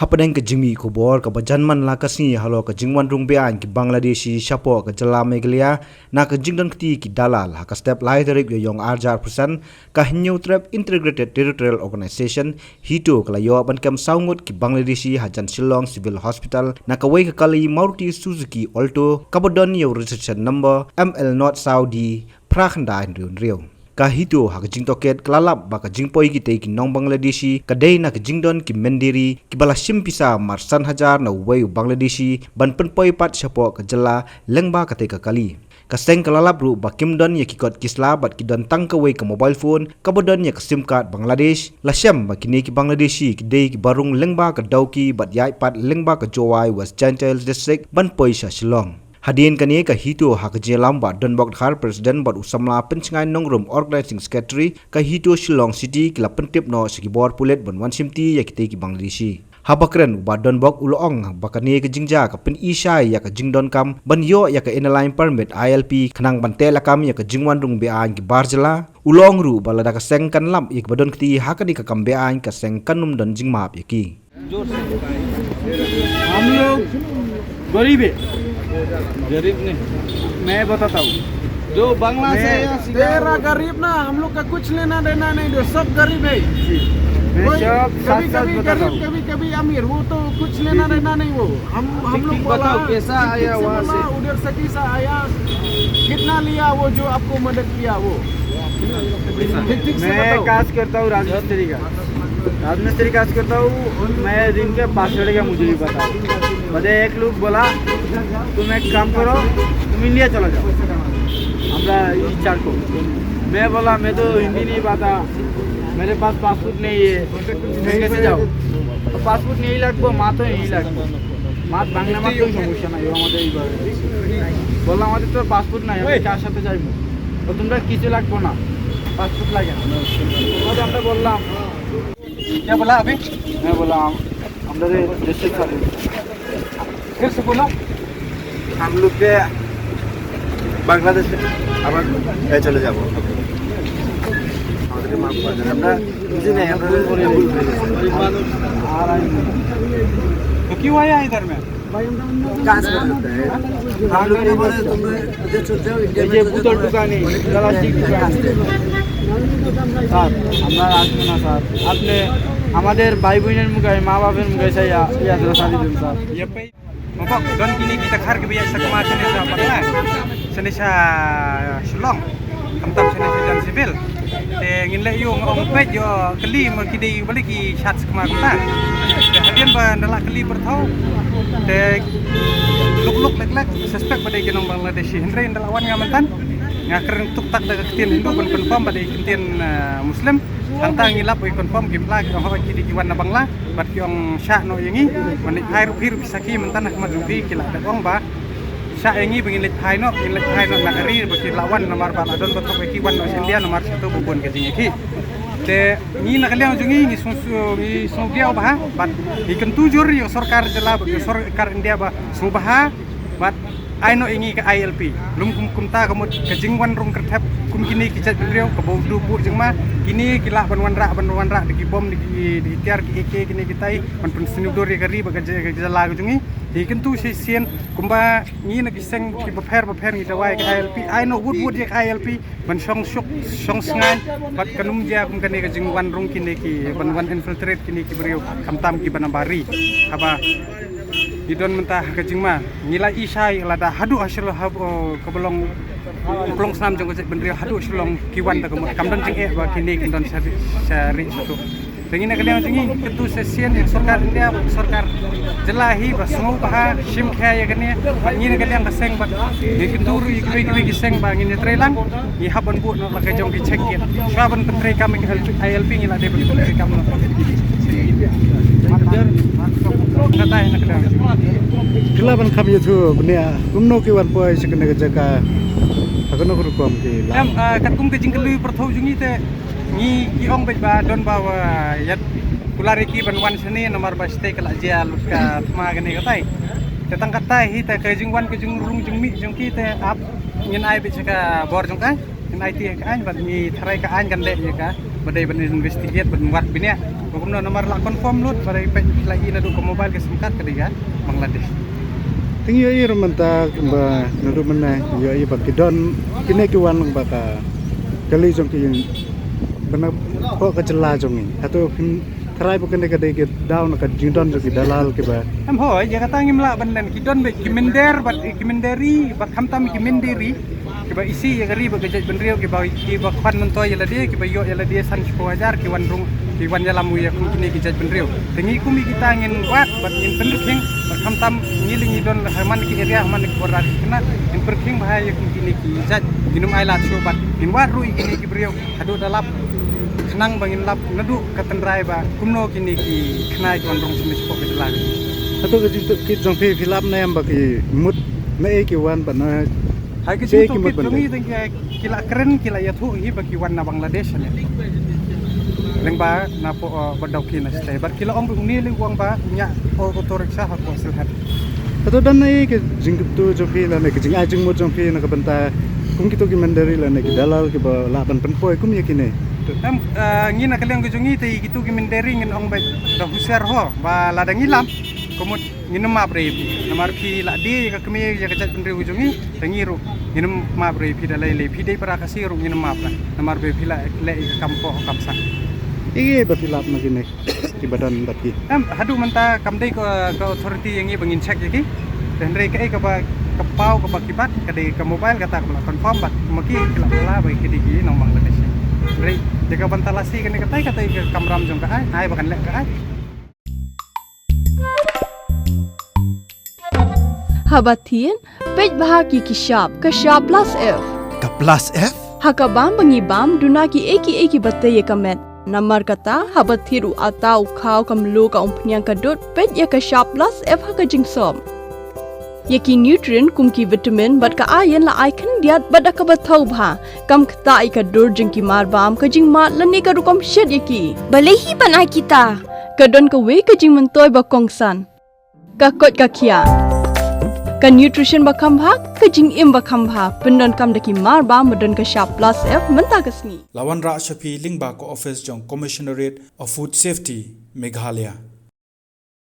Hapadeng ke jimi ko bor ka bajanman la kasni halo ka jingwan rung bean ki Bangladeshi shapo ka jala meglia na ka jingdan kti ki dalal ha ka step lai tarik yo yong arjar persen ka hinyo trap integrated territorial organization hito kala yo ban kam saungut ki Bangladeshi hajan Shillong civil hospital na ka wei ka kali Maruti Suzuki Alto ka bodon yo registration number ML not Saudi prakhanda riu kahito ha jing toket klalap ba ka jing poi ki te ki nong Bangladeshi kadai na ka jing don ki mendiri ki bala simpisa marsan hajar na wei Bangladeshi ban pen poi pat shapo ka jala lengba ka te ka kali ka seng klalap ru ba kim don ya ki kot kisla bat ki don tang ka wei ka mobile phone ka bodon ya ka sim card Bangladesh la syam ba kini ki Bangladeshi ki dei ki barung lengba ka dauki bat yai pat lengba ka jowai West Chantel district ban poi sha Shillong Hadin kani ka hito ha ka jelam ba Donbok Dhar President bat usamla pencngai nongrum organizing secretary ka hito Shillong City kila pentip no sikibor pulet ban wan simti ya kite ki Bangladeshi habakren ba Donbok ulong ba kani ka jingja ka pen isai ya ka jingdon kam ban yo ya ka inline permit ILP khnang ban tela kam ya ka jingwan rung bean ki barjala ulong ru ba lada ka seng kan lam ik badon kti ha ka ni ka kam bean ka seng kanum dan jingmap ya ki हम लोग गरीब है गरीब नहीं मैं बताता हूँ जो बांग्ला से तेरा गरीब ना हम लोग का कुछ लेना देना नहीं दो सब गरीब है कभी कभी गरीब कभी कभी अमीर वो तो कुछ लेना देना नहीं वो हम लोग बताओ कैसा आया वहाँ से उधर से कैसा आया कितना लिया वो जो आपको मदद किया वो मैं काज करता हूँ राजमिस्त्री का राजमिस्त्री काज करता हूँ मैं दिन के 5 का मुझे भी पता मुझे एक लोग बोला तुम एक काम करो तुम इंडिया चला जाओ हमारा इच्छा को मैं बोला मैं तो हिंदी नहीं पाता मेरे पास पासपोर्ट नहीं है मैं कैसे जाऊँ पासपोर्ट नहीं लगभग माँ तो यही लगभग माँ बांग्ला माँ तो समस्या नहीं बोला हमारे तो पासपोर्ट नहीं है क्या साथे जाइबो तो तुमरा किसे লাগবো না पासपोर्ट লাগে না तो আমরা বললাম क्या बोला अभी मैं बोला हम लोग डिस्ट्रिक्ट सर्विस फिर से बोला हम लोग के बांग्लादेश আবার চলে যাব আমাদের মাফ করে দেন আমরা বুঝি नहीं আমরা आ रहे हैं तो क्यों आया इधर में काज करते हैं हम लोग ने बोले तुम इधर चले जाओ इंडिया में पुतल दुकानी प्लास्टिक दुकान স্যার আমরা আসবো না স্যার আপনি আমাদের ভাই বোনের মুখে মা বাবার মুখে saya ya শাদি দিন sir ya pe mabok don kini kita khar ke biasa kematian sa Bangla senesa Shillong kamtam senesa dan sivil te ngin le yo ngong pet yo keli mer kidi balik ki shat kema kita te hadian ba nala keli bertau te luk lek suspek pada genong Bangladeshi hendre ndalawan ngamantan ngakeren tuk tak daga ketian Hindu kon confirm pada ketian Muslim tangtang ngilap oi confirm gimpla ki ho ki di kiwan na Bangla bat ki ong sha no yengi manit hai rupi pisaki mentan nak madrubi kila da ong ba sha yengi bengin lit hai no nakari baki lawan nomor ba adon batok ki wan no India nomor 1 bubun ke jingi ki te ni nakaliang jungi ni sung dia ba bat ikan tujur yo sarkar jela ba sarkar India ba subaha bat aino ingi ke ILP lum kumta kamu ke jingwan rung kertep kum kini kijat beliau ke bau dubu jengma kini kila banwan ra di bom di tiar ki eke kini kitai man pun senudor ya kari baga jala jungi di kentu sien kumba ni na giseng ki beper ni dawai ke ILP aino wood ya ke ILP man song sngan bat kanum dia kum kini ke jingwan rung kini ki banwan infiltrate kini ki beliau kamtam ki banabari apa idon mentah kejingma nilai isai lada hadu hasil kebelong pelong senam jong kecek bendri hadu Shillong kiwan ta kamdan jeng ba kini kendon sari satu dengan kalian jengi ketu sesien sarkar India sarkar jelahi ba sungu bah sim khaya kani ngin kalian keseng ba di kenduru ikwi giseng ba ngin trelang i haban bu no laka jong ki cekit saban pentre kami ILP ngila de pentre kami katai nak kalian Kelaban kami itu benia umno ki wan poi sekene jaga akono rukom ki kat kum ke jingkelu perthau jungi te ni ki ong ba don ba yat kulari ki ban wan sene nomor ba stay kala jia luka ma gane katai te tang katai hi te ke jingwan ke jingrung jingmi jungki te ap ngin ai be ka bor jong kai in IT ka an bat ni tharai ka an kan le ya ka badai ban investigate ban wat binia hukum nomor la confirm lut badai pe lagi na du ko mobile ke sim card ka diga Bangladesh Tinggi air mentah ba nadu mana ya iya bagi don kini kiwan baka kali jong ki benar kok kecela jong ini atau try bukan dekat dekat down ke jingdon jong dalal ke ba am hoy ya kata ngim la ban ki don be kimender bat kimenderi bat hamtam kimenderi ke ba isi ya gari ba gejaj benriu ke ba ki ba khan mentoy ya la dia ke ba yo ya la dia san 10,000 ki wan rung ki wan ya lamu ya kini gejaj benriu tengi kumi kita ngin wat bat ngin penduking hamtam ngiling idon haman ki area haman ki borar kena in perking bahaya kini ki jaj ginum ai la sobat in waru kini ki beriau adu dalap kenang bangin lap nadu katendrai ba kumno kini ki kenai kon rong sini spok ke lag atau ke jong film na yang bagi mut na ki wan ba na hai ke situ ki tungi teng kila keren kila ya thu hi bagi wan na Bangladesh ne lengba na po badau kina stay bar kila ong ni leng wang ba nya o otoriksa ha ko silhat atau dan na ke jingkup tu jong la na ke jing ajing mo jong na ka banta kum kitu ki mandari la na ki dalal ke ba laban penpoi kum ya kini am ngina kalian gujungi te gitu ki menderi ngin ong ba da husar ho ba ladang ilam komut ngin ma bre namar pi la di ka kemi ya kajat pendri gujungi tengiru ngin ma bre pi da lele pi dei para kasiru ngin ma pra namar be pi la le kampo kamsa iya ba filap na kini di badan tapi am hadu menta kamdei ko authority yang bangin check yaki dan re kai ka ba kapau ka kibat ka de ka mobile kata ko confirm bat maki kila la ba ki di nong Bangladesh re jaga bantalasi kan kata ka kamram jong ka ai bakan lek ka ai Habatin pej bahagi kishab kashab plus F Ka plus F? hakabam bangibam dunaki eki batte ye kamet Namar kata habat thiru atau kau kamlu ka umpnyang kadut pet ya ka sharp plus F ha ka jingsom. Yaki nutrient kum ki vitamin bat ka iron la icon diat bat ka bathau bha kam khta ai ka dur jing ki mar bam ka jing mat lani ka rukom shed yaki. Balehi banai kita. Ka don ka we ka jing mentoy ba kongsan. Ka kot ka kia. Ka nutrition ba khambha ka jing im ba khambha pendon kam daki mar ba modon ka sharp plus F menta kasni. Lawan Ra Shafi Lingba ko office jong Commissionerate of Food Safety Meghalaya.